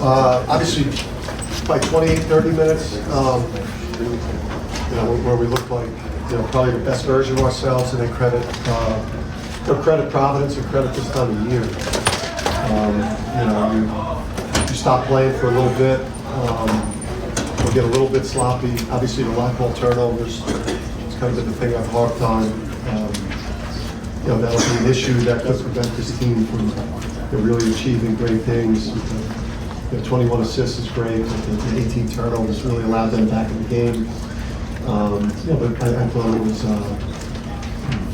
Obviously, by 28, 30 minutes, where we looked like, probably the best version of ourselves, and then credit Providence and credit this time of year. You stop playing for a little bit, we'll get a little bit sloppy. Obviously, the live ball turnovers, it's kind of been the thing I've harped on. That'll be an issue that could prevent this team from really achieving great things. 21 assists is great, but the 18 turnovers really allowed them back in the game. But I thought it was,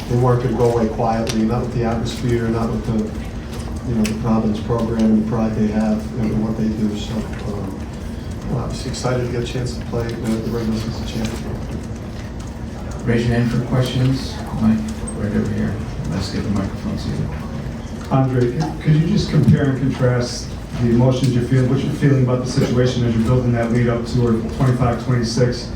they weren't going to go away quietly, not with the atmosphere, not with the Providence program and the pride they have and what they do. So, obviously excited to get a chance to play the regular season championship. Raise your hand for questions. Mike, right over here. Let's get the microphone to you. Andre, could you just compare and contrast the emotions you're feeling, what you're feeling about the situation as you're building that lead up toward 25-26,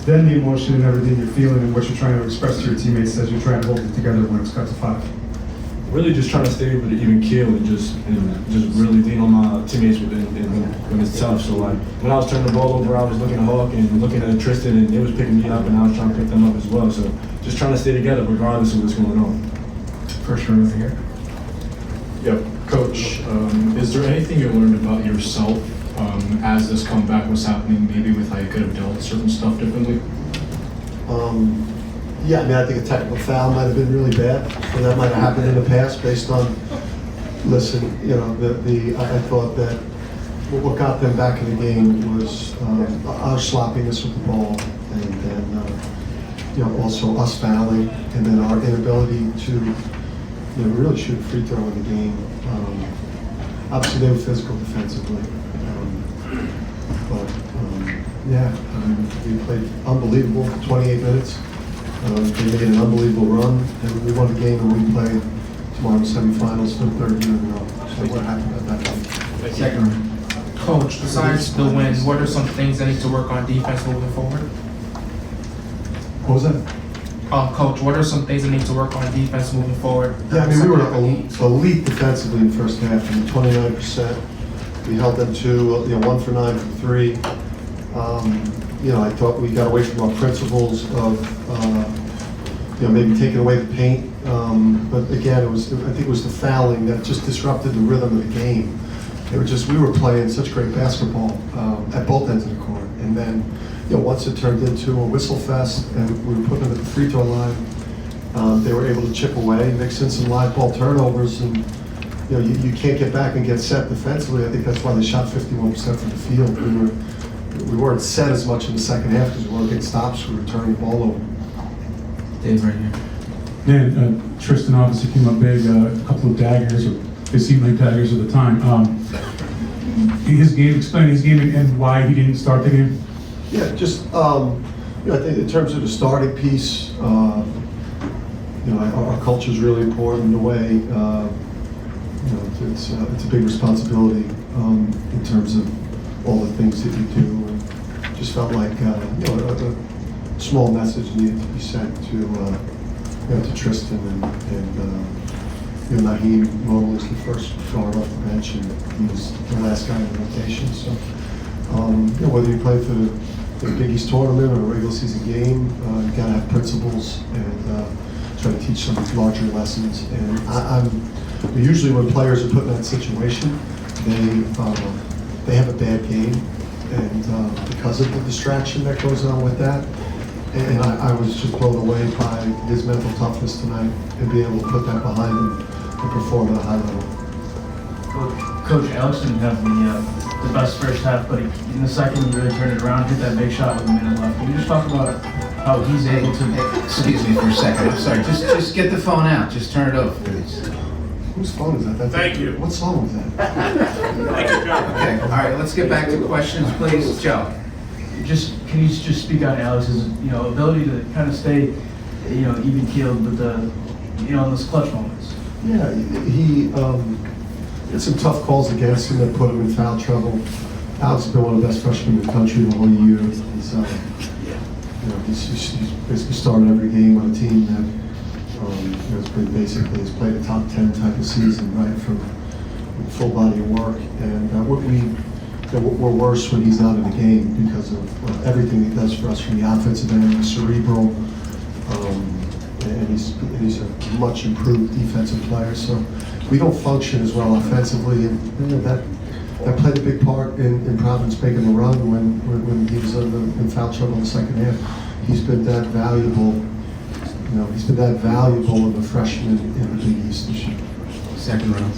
then the emotion and everything you're feeling and what you're trying to express to your teammates as you're trying to hold it together when it's cut to 5? Really just trying to stay with an even keel and just really lean on my teammates when it's tough. So like when I was turning the ball over, I was looking at Hawk and looking at Tristan, and they was picking me up, and I was trying to pick them up as well. So just trying to stay together regardless of what's going on. First row over here. Yep, Coach, is there anything you learned about yourself as this comeback was happening, maybe with how you could have dealt with certain stuff differently? Yeah, I think a technical foul might have been really bad, or that might have happened in the past based on, I thought that what got them back in the game was our sloppiness with the ball, and then, also us fouling, and then our inability to, really shoot a free throw in the game. Obviously, they were physical defensively. We played unbelievable for 28 minutes. They made an unbelievable run, and we won the game, and we play tomorrow in the semifinals for the third year in a row. So we're happy about that game. Second row. Coach, besides the win, what are some things that need to work on defense moving forward? What was that? Coach, what are some things that need to work on defense moving forward? Yeah, we were elite defensively in the first half, 29%. We held them to 1 for 9 from 3. I thought we got away from our principles of maybe taking away the paint. But again, I think it was the fouling that just disrupted the rhythm of the game. We were playing such great basketball at both ends of the court, and then once it turned into a whistle fest and we were putting them at the free throw line, they were able to chip away, mix in some live ball turnovers, and you can't get back and get set defensively. I think that's why they shot 51% from the field. We weren't set as much in the second half because we weren't getting stops. We were turning the ball over. Dave, right here. Man, Tristan obviously came up big, a couple of daggers, or they seemed like daggers at the time. Explain his game and why he didn't start the game. Yeah, just I think in terms of the starting piece, our culture is really important. The way it's a big responsibility in terms of all the things that you do. And just felt like a small message needed to be sent to Tristan and Naheem. Normally is the first guard off the bench, and he was the last guy in the rotation. So whether you play for the Big East Tournament or a regular season game, you got to have principles and try to teach some larger lessons. And usually when players are put in that situation, they have a bad game, and because of the distraction that goes on with that. And I was just blown away by his mental toughness tonight and being able to put that behind him and perform at a high level. Coach, Alex didn't have the best first half, but in the second he really turned it around, hit that big shot with a minute left. Can you just talk about how he's able to... Excuse me for a second, I'm sorry. Just get the phone out. Just turn it over, please. Whose phone is that? Thank you. What song was that? Thank you, John. Okay, all right, let's get back to questions, please. Joe. Can you just speak on Alex's ability to kind of stay even keeled with the in those clutch moments? Yeah, he had some tough calls against him that put him in foul trouble. Alex has been one of the best freshmen in the country the whole year. He's basically started every game on a team that has played a top 10 type of season, right, from full body of work. And we're worse when he's not in the game because of everything he does for us from the offensive end, the cerebral, and he's a much improved defensive player. So we don't function as well offensively, and that played a big part in Providence making the run when he was in foul trouble in the second half. He's been that valuable. He's been that valuable of a freshman in the Big East this year. Second round.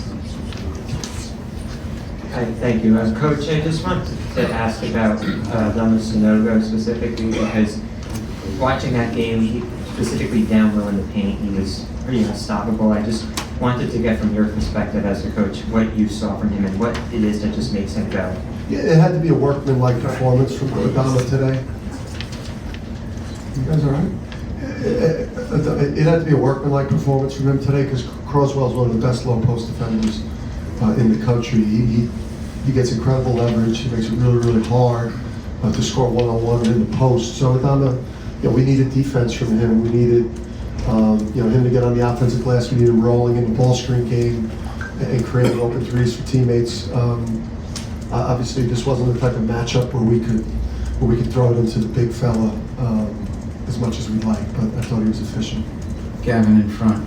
Hi, thank you. Coach, I just wanted to ask about Lama Sanogo specifically, because watching that game, he specifically down low in the paint, he was pretty unstoppable. I just wanted to get from your perspective as a coach what you saw from him and what it is that just makes him go. Yeah, it had to be a workman-like performance from Adama today. You guys all right? It had to be a workman-like performance from him today because Croswell's one of the best low-post defenders in the country. He gets incredible leverage. He makes it really, really hard to score one-on-one in the post. So Adama, we needed defense from him. We needed him to get on the offensive glass. We needed him rolling in the ball screen game and creating open threes for teammates. Obviously, this wasn't the type of matchup where we could throw it into the big fella as much as we'd like, but I thought he was efficient. Gavin in front.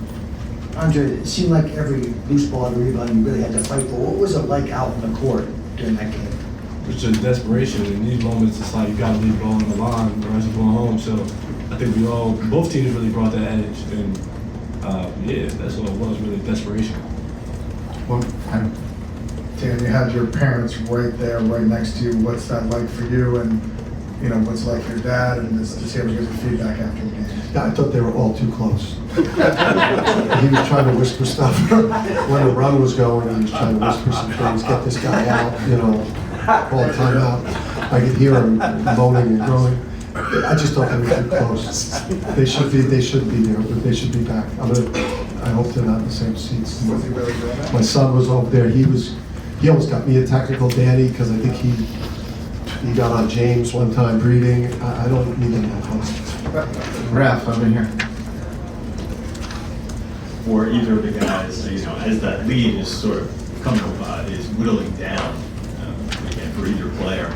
Andre, it seemed like every loose ball and rebound you really had to fight for. What was it like out on the court during that game? It's just desperation. In these moments, it's like you got to leave the ball on the line, the rest of going home. So I think both teams really brought that edge, and that's what it was, really desperation. Well, Adam. Dan, you had your parents right there, right next to you. What's that like for you, and what's it like for your dad, and just hearing your feedback after the game? Yeah, I thought they were all too close. He was trying to whisper stuff. When the run was going, he was trying to whisper some things, get this guy out, call a timeout. I could hear him moaning and groaning. I just thought they were too close. They should be there, but they should be back. I hope they're not in the same seats. Was he really doing that? My son was over there. He almost got me a technical, Danny, because I think he got on James one time breathing. I don't need him that close. Ralph, over here. For either of the guys, as that lead is sort of is whittling down, again, for either player,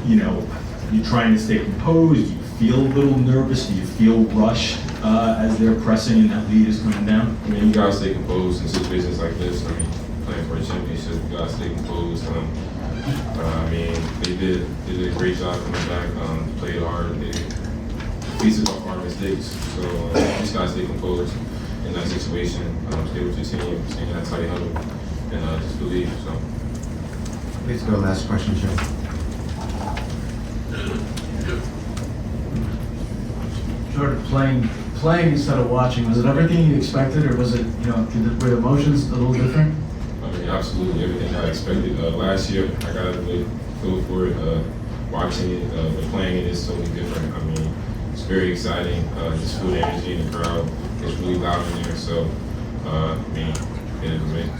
you're trying to stay composed. Do you feel a little nervous? Do you feel rushed as they're pressing and that lead is coming down? I mean, you gotta stay composed in situations like this. I mean, playing for a championship, you gotta stay composed. I mean, they did a great job coming back. Played hard. They pieces of our mistakes. So you just gotta stay composed in that situation. Stay with your team, stay in that tight huddle, and just believe. So. Please go last question, Joe. Jordan, playing instead of watching, was it everything you expected, or was it, were the emotions a little different? I mean, absolutely everything I expected. Last year, I got to really go for it. Watching it, but playing it is totally different. I mean, it's very exciting. Just feel the energy in the crowd. It's really loud in there. So, it is amazing.